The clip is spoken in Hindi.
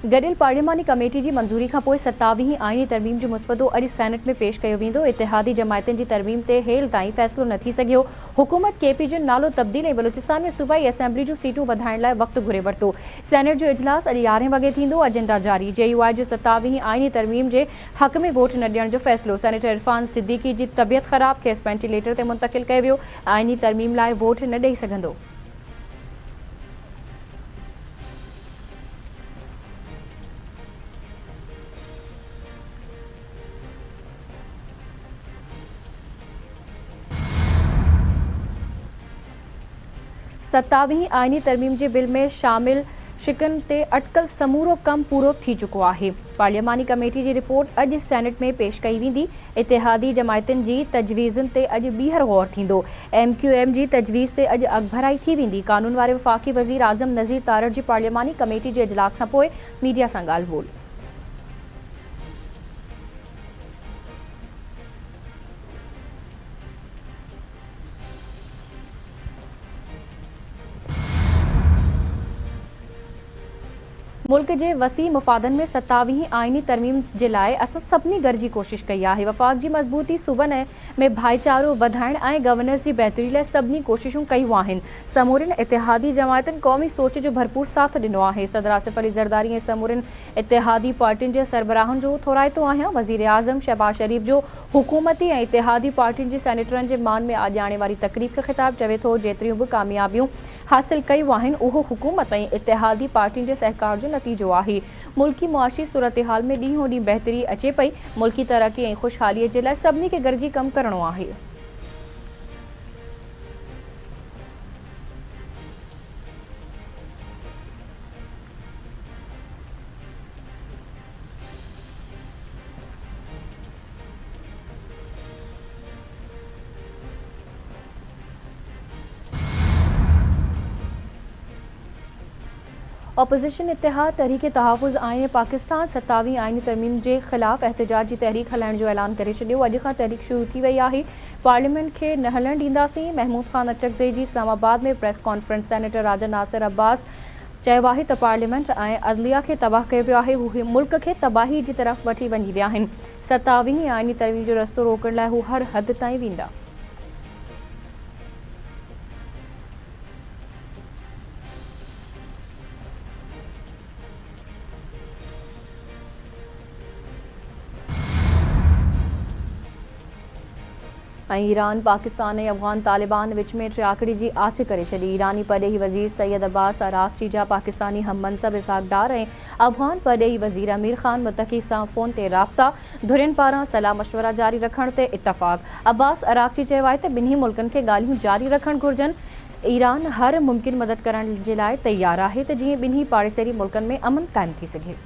गडियल पार्लिमानी कमेटी की मंजूरी का पोइ 27वीं आईनी तरमीम जो मुसवदो अॼु सेनेट में पेश कयो वेंदो। इतिहादी जमायतन की तरमीम ते हेल ताईं फैसलो न थी सघियो। हुकूमत केपी जो नालो तब्दील ऐं बलूचिस्तान में सूबाई असेंबली जो सीटूं वधाइण लाइ वक़्तु घुरे वरितो। सेनेट जो इजलास अॼु 11 वॻे थींदो। एजेंडा जारी। JUI जो 27वीं आईनी तरमीम के हक़ में वोट न ॾियण जो फैसलो। सेनेटर इरफान सिद्दीकी की तबियत ख़राब खेसि वेंटिलेटर ते मुंतकिल कयो वियो। आईनी तरमीम लाइ वोट न ॾेई सघंदो। सत्तावीं आईनी तरमीम के बिल में शामिल शिकन ते अटकल समूरो कम पूरो थी चुको है। पार्लिमानी कमेटी की रिपोर्ट अॼु सेनेट में पेश कई वेंदी। इतिहादी जमायतन की तजवीज़न ते अॼु ॿीहर गौर थींदो। MQM की तजवीज़ ते अॼु अगभराई थी वेंदी। कानून वारे वफ़ाक़ी वज़ीर आज़म नज़ीर तारड़ की पार्लिमानी कमेटी के इजलास खां पोइ मीडिया सां ॻाल्हि ॿोल। मुल्क के वसी मुफादन में 27वीं आईनी तरमीम के लाइ असां सभिनी गॾिजी कोशिश कई है। वफ़ाक़ की मज़बूती सूबन में भाईचारो वधाइण ऐं गवर्नेंस की बेहतरी लाइ सभिनी कोशिशूं कयूं आहिनि। समूरन इतिहादी जमायतन कौमी सोच जो भरपूर साथ ॾिनो आहे। सदर आसिफ अली ज़रदारी ऐं समूरन इतिहादी पार्टियुनि जे सरबराहनि जो थोराइतो आहियां। वज़ीर आज़म शहबाज शरीफ जो हुकूमती ऐं इतिहादी पार्टियुनि जे सेनेटरनि जे मान में आॼाणे वारी तकरीब खे ख़िताब चवे थो जेतिरियूं बि कामयाबियूं हासिल कयूं आहिनि उहो हुकूमत ऐं इतिहादी पार्टियुनि जे सहकार जो नतीजो आहे। मुल्की मुआशी सूरत हाल में ॾींहों ॾींहुं बहितरी अचे पई। मुल्की तरक़ी ऐं ख़ुशहालीअ जे लाइ सभिनी खे गॾिजी कमु करणो आहे। अपोजिशन इतिहाद तहरीक तहफ़ुज़ आईन पाकिस्तान 27वीं आईनी तरमीम के ख़िलाफ़ एहतजाज की तहरीक हलाइण जो ऐलान करे छॾियो। अॼु खां तहरीक शुरू थी वई आहे। पार्लियामेंट के न हलण ॾींदासीं। महमूद ख़ान अचकज़ई जी इस्लामाबाद में प्रेस कॉन्फ्रेंस। सेनेटर राजा नासिर अब्बास चयो आहे त पार्लियामेंट ऐं अदलिया के तबाह कयो वियो आहे। उहे मुल्क के तबाही की तरफ़ वठी वञी विया आहिनि। 27वीं आईनी तरमीम जो रस्तो रोकण लाइ हू हर हद ताईं वेंदा। ईरान पाकिस्तान ऐं अफ़गान तालिबान विच में ट्रियाकड़ी की आछ करे छॾी। ईरानी परॾेही वज़ीर सैयद अब्बास अराग़ची जा पाकिस्तानी हम मनसब इसहाक़ डार ऐं अफ़गान परॾेही वज़ीर अमीर ख़ान मुत्तक़ी सां फ़ोन ते राब्ता। धुरियुनि पारां सलाह मशवरा जारी रखण ते इतफ़ाक़। अब्बास अराग़ची चयो आहे त ॿिन्ही मुल्कनि खे ॻाल्हियूं जारी रखणु घुरिजनि। ईरान हर मुमकिन मदद करण जे लाइ तैयार आहे त जीअं ॿिन्ही पाड़ेसरी मुल्कनि में अमन क़ाइमु थी सघे।